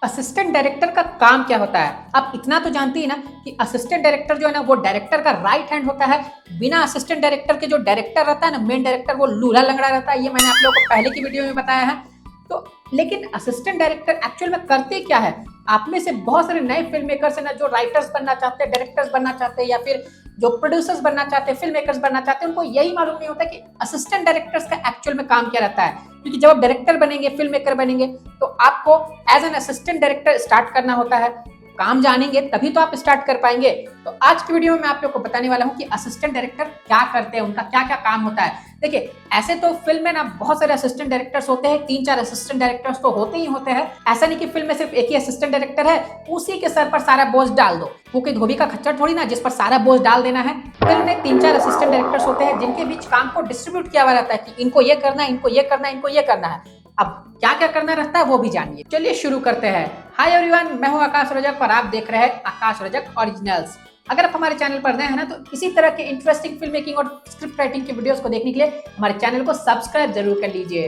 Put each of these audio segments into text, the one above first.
Assistant director का काम क्या होता है? आप इतना तो जानती ही ना कि असिस्टेंट डायरेक्टर जो है ना वो डायरेक्टर का राइट हैंड होता है। बिना असिस्टेंट डायरेक्टर के जो डायरेक्टर रहता है ना, मेन डायरेक्टर, वो लूला लंगड़ा रहता है। ये मैंने आप लोगों को पहले की वीडियो में बताया है। तो लेकिन असिस्टेंट डायरेक्टर एक्चुअल में करते क्या है? आप में से बहुत सारे नए फिल्म मेकर्स है ना, जो राइटर्स बनना चाहते हैं, डायरेक्टर्स बनना चाहते हैं, या फिर जो प्रोड्यूसर्स बनना चाहते हैं, फिल्म मेकर्स बनना चाहते हैं, उनको यही मालूम नहीं होता कि असिस्टेंट डायरेक्टर्स का एक्चुअल में काम क्या रहता है। क्योंकि जब आप डायरेक्टर बनेंगे, फिल्म मेकर बनेंगे, तो आपको as an assistant director start करना होता है। काम जानेंगे तभी तो आप स्टार्ट कर पाएंगे। तो आज की वीडियो में मैं आप लोग को बताने वाला हूं कि असिस्टेंट डायरेक्टर क्या करते हैं, उनका क्या क्या काम होता है। देखिए, ऐसे तो फिल्म में ना बहुत सारे असिस्टेंट डायरेक्टर्स होते हैं, 3-4 असिस्टेंट डायरेक्टर्स तो होते ही होते हैं। ऐसा नहीं कि फिल्म में सिर्फ एक ही असिस्टेंट डायरेक्टर है, उसी के सर पर सारा बोझ डाल दो। वो कोई धोबी का खच्चर थोड़ी ना जिस पर सारा बोझ डाल देना है। फिल्म में 3-4 असिस्टेंट डायरेक्टर्स होते हैं, जिनके बीच काम को डिस्ट्रीब्यूट किया हुआ रहता है कि इनको ये करना है, इनको ये करना है, इनको ये करना है। अब क्या क्या करना रहता है वो भी जानिए। चलिए शुरू करते हैं। हाय एवरीवन, मैं हूं आकाश रजक और आप देख रहे हैं आकाश रजक ओरिजिनल्स। अगर आप हमारे चैनल पर नए हैं ना, तो इसी तरह के इंटरेस्टिंग फिल्म मेकिंग और स्क्रिप्ट राइटिंग के वीडियोस को देखने के लिए हमारे चैनल को सब्सक्राइब जरूर कर लीजिए।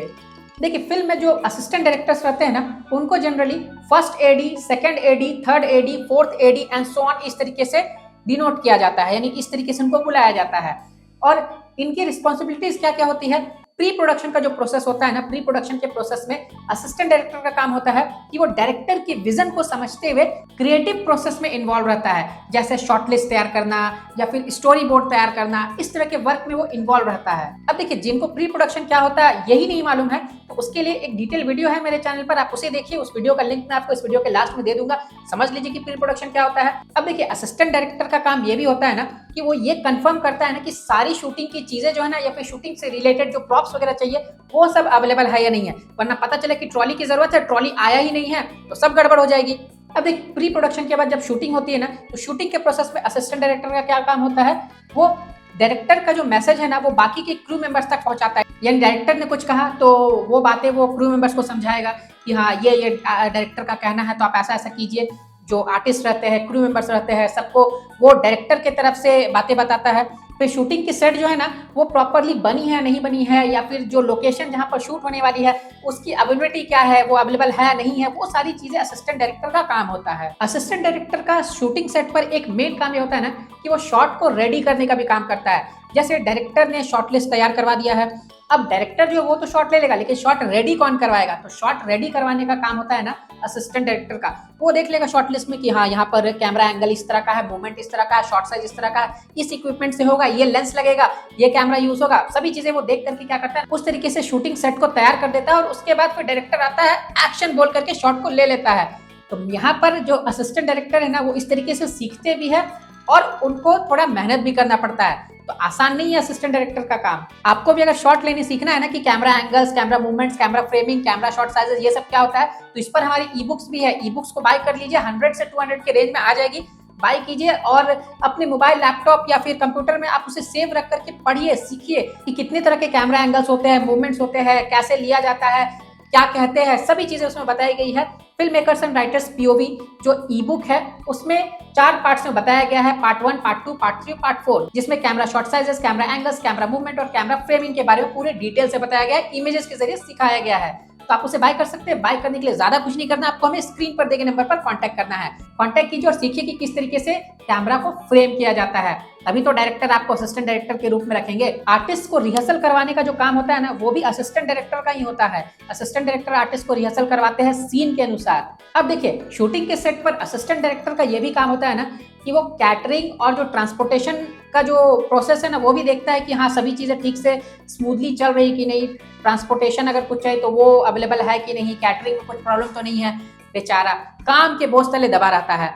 देखिए, फिल्म में जो असिस्टेंट डायरेक्टर्स रहते हैं ना, उनको generally first AD, second AD, third AD, fourth AD and so on इस तरीके से डिनोट किया जाता है, यानी इस तरीके से उनको बुलाया जाता है। और इनकी रिस्पॉन्सिबिलिटीज क्या क्या होती है? प्री प्रोडक्शन का जो प्रोसेस होता है ना, प्री प्रोडक्शन के प्रोसेस में असिस्टेंट डायरेक्टर का काम होता है कि वो डायरेक्टर की विजन को समझते हुए क्रिएटिव प्रोसेस में इन्वॉल्व रहता है। जैसे शॉर्टलिस्ट तैयार करना या फिर स्टोरी बोर्ड तैयार करना, इस तरह के वर्क में वो इन्वॉल्व रहता है। अब देखिए, जिनको प्री प्रोडक्शन क्या होता है यही नहीं मालूम है, तो उसके लिए एक डिटेल वीडियो है मेरे चैनल पर, आप उसे देखिए। उस वीडियो का लिंक मैं आपको इस वीडियो के लास्ट में दे दूंगा, समझ लीजिए कि प्री प्रोडक्शन क्या होता है। अब देखिए, असिस्टेंट डायरेक्टर का काम ये भी होता है ना कि वो ये कंफर्म करता है ना कि सारी शूटिंग की चीजें जो है ना, या फिर शूटिंग से रिलेटेड जो प्रॉप्स वगैरह चाहिए वो सब अवेलेबल है या नहीं है। वरना पता चले कि ट्रॉली की जरूरत है, ट्रॉली आया ही नहीं है, तो सब गड़बड़ हो जाएगी। अब देख, प्री प्रोडक्शन के बाद जब शूटिंग होती है ना, तो शूटिंग के प्रोसेस में असिस्टेंट डायरेक्टर का क्या काम होता है? वो डायरेक्टर का जो मैसेज है ना, वो बाकी के क्रू मेंबर्स तक पहुंचाता है। यानी डायरेक्टर ने कुछ कहा तो वो बातें वो क्रू मेंबर्स को समझाएगा कि हाँ, ये डायरेक्टर का कहना है, तो आप ऐसा ऐसा कीजिए। जो आर्टिस्ट रहते हैं, क्रू मेंबर्स रहते हैं, सबको वो डायरेक्टर के तरफ से बातें बताता है। फिर शूटिंग की सेट जो है ना, वो प्रॉपरली बनी है नहीं बनी है, या फिर जो लोकेशन जहां पर शूट होने वाली है उसकी अवेलेबिलिटी क्या है, वो अवेलेबल है नहीं है, वो सारी चीजें असिस्टेंट डायरेक्टर का काम होता है। असिस्टेंट डायरेक्टर का शूटिंग सेट पर एक मेन काम ये होता है ना कि वो शॉट को रेडी करने का भी काम करता है। जैसे डायरेक्टर ने शॉर्ट लिस्ट तैयार करवा दिया है, अब डायरेक्टर जो वो तो शॉट ले लेगा, लेकिन शॉट रेडी कौन करवाएगा? तो शॉट रेडी करवाने का काम होता है ना असिस्टेंट डायरेक्टर का। वो देख लेगा शॉर्ट लिस्ट में कि हाँ, यहाँ पर कैमरा एंगल इस तरह का है, मूवमेंट इस तरह का है, शॉट साइज इस तरह का है, इस इक्विपमेंट से होगा, ये लेंस लगेगा, ये कैमरा यूज होगा। सभी चीजें वो देख करके क्या करता है, उस तरीके से शूटिंग सेट को तैयार कर देता है। और उसके बाद फिर डायरेक्टर आता है, एक्शन बोल करके शॉट को ले लेता है। तो यहाँ पर जो असिस्टेंट डायरेक्टर है ना, वो इस तरीके से सीखते भी है और उनको थोड़ा मेहनत भी करना पड़ता है। तो आसान नहीं है असिस्टेंट डायरेक्टर का काम। आपको भी अगर शॉट लेने सीखना है ना कि camera angles, camera movements, camera framing, camera shot sizes, ये सब क्या होता है, तो इस पर हमारी ई बुक्स भी है। ई बुक्स को बाय कर लीजिए, 100 से 200 के रेंज में आ जाएगी। बाय कीजिए और अपने मोबाइल, लैपटॉप या फिर कंप्यूटर में आप उसे सेव रख करके पढ़िए, सीखिए कि कितने तरह के कैमरा एंगल्स होते हैं, मूवमेंट्स होते हैं, कैसे लिया जाता है, क्या कहते हैं, सभी चीजें उसमें बताई गई है। Film makers and writers POV जो ई बुक है, उसमें 4 पार्ट्स में बताया गया है, पार्ट 1, पार्ट 2, पार्ट 3, पार्ट 4, जिसमें camera shot sizes, camera angles, camera movement और कैमरा फ्रेमिंग के बारे में पूरे डिटेल से बताया गया है, इमेजेस के जरिए सिखाया गया है। तो आप उसे बाय कर सकते हैं। बाय करने के लिए ज्यादा कुछ नहीं करना, आपको हमें स्क्रीन पर दिए गए नंबर पर कांटेक्ट करना है। कांटेक्ट कीजिए और सीखिए कि किस तरीके से कैमरा को फ्रेम किया जाता है। तभी तो डायरेक्टर आपको असिस्टेंट डायरेक्टर के रूप में रखेंगे। आर्टिस्ट को रिहर्सल करवाने का जो काम होता है ना, वो भी असिस्टेंट डायरेक्टर का ही होता है। असिस्टेंट डायरेक्टर आर्टिस्ट को रिहर्सल करवाते हैं सीन के अनुसार। अब देखिए, शूटिंग के सेट पर असिस्टेंट डायरेक्टर का ये भी काम होता है ना कि वो कैटरिंग और जो ट्रांसपोर्टेशन का जो प्रोसेस है ना, वो भी देखता है कि हाँ, सभी चीजें ठीक से स्मूथली चल रही कि नहीं, ट्रांसपोर्टेशन अगर कुछ है तो वो अवेलेबल है कि नहीं, कैटरिंग में कुछ प्रॉब्लम तो नहीं है। बेचारा काम के बोझ तले दबा रहता है,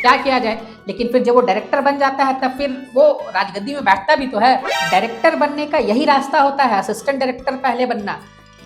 क्या किया जाए। लेकिन फिर जब वो डायरेक्टर बन जाता है, तब फिर वो राजगद्दी में बैठता भी तो है। डायरेक्टर बनने का यही रास्ता होता है, असिस्टेंट डायरेक्टर पहले बनना।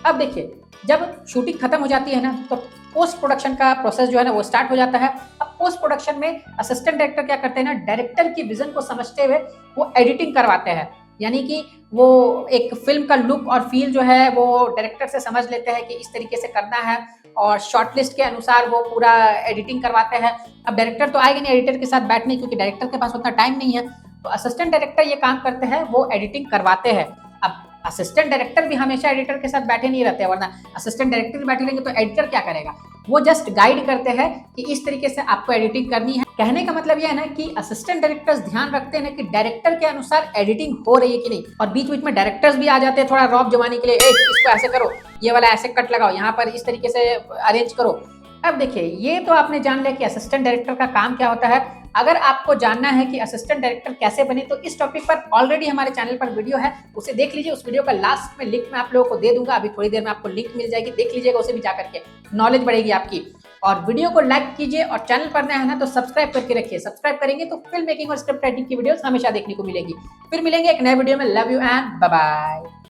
अब देखिए, जब शूटिंग खत्म हो जाती है ना, तो पोस्ट प्रोडक्शन का प्रोसेस जो है ना, वो स्टार्ट हो जाता है। अब पोस्ट प्रोडक्शन में असिस्टेंट डायरेक्टर क्या करते हैं ना, डायरेक्टर की विजन को समझते हुए वो एडिटिंग करवाते हैं। यानी कि वो एक फिल्म का लुक और फील जो है वो डायरेक्टर से समझ लेते हैं कि इस तरीके से करना है, और शॉर्टलिस्ट के अनुसार वो पूरा एडिटिंग करवाते हैं। अब डायरेक्टर तो आएगा नहीं एडिटर के साथ बैठने, क्योंकि डायरेक्टर के पास उतना टाइम नहीं है। तो असिस्टेंट डायरेक्टर ये काम करते हैं, वो एडिटिंग करवाते हैं। अब असिस्टेंट डायरेक्टर भी हमेशा एडिटर के साथ बैठे नहीं रहते, वरना असिस्टेंट डायरेक्टर बैठे रहेंगे तो एडिटर क्या करेगा? वो जस्ट गाइड करते हैं कि इस तरीके से आपको एडिटिंग करनी है। कहने का मतलब यह है ना कि असिस्टेंट डायरेक्टर्स ध्यान रखते हैं कि डायरेक्टर के अनुसार एडिटिंग हो रही है कि नहीं, और बीच बीच में डायरेक्टर्स भी आ जाते हैं थोड़ा रॉब जमाने के लिए, इसको ऐसे करो, ये वाला ऐसे कट लगाओ, यहाँ पर इस तरीके से अरेंज करो। अब देखिए, ये तो आपने जान लिया कि असिस्टेंट डायरेक्टर का काम क्या होता है। अगर आपको जानना है कि असिस्टेंट डायरेक्टर कैसे बने, तो इस टॉपिक पर ऑलरेडी हमारे चैनल पर वीडियो है, उसे देख लीजिए। उस वीडियो का लास्ट में लिंक मैं आप लोगों को दे दूंगा, अभी थोड़ी देर में आपको लिंक मिल जाएगी, देख लीजिएगा उसे भी जाकर के, नॉलेज बढ़ेगी आपकी। और वीडियो को लाइक कीजिए, और चैनल पर नया है ना तो सब्सक्राइब करके रखिए। सब्सक्राइब करेंगे तो फिल्म मेकिंग और स्क्रिप्ट राइटिंग की वीडियोस हमेशा देखने को मिलेगी। फिर मिलेंगे एक नए वीडियो में। Love you and bye bye.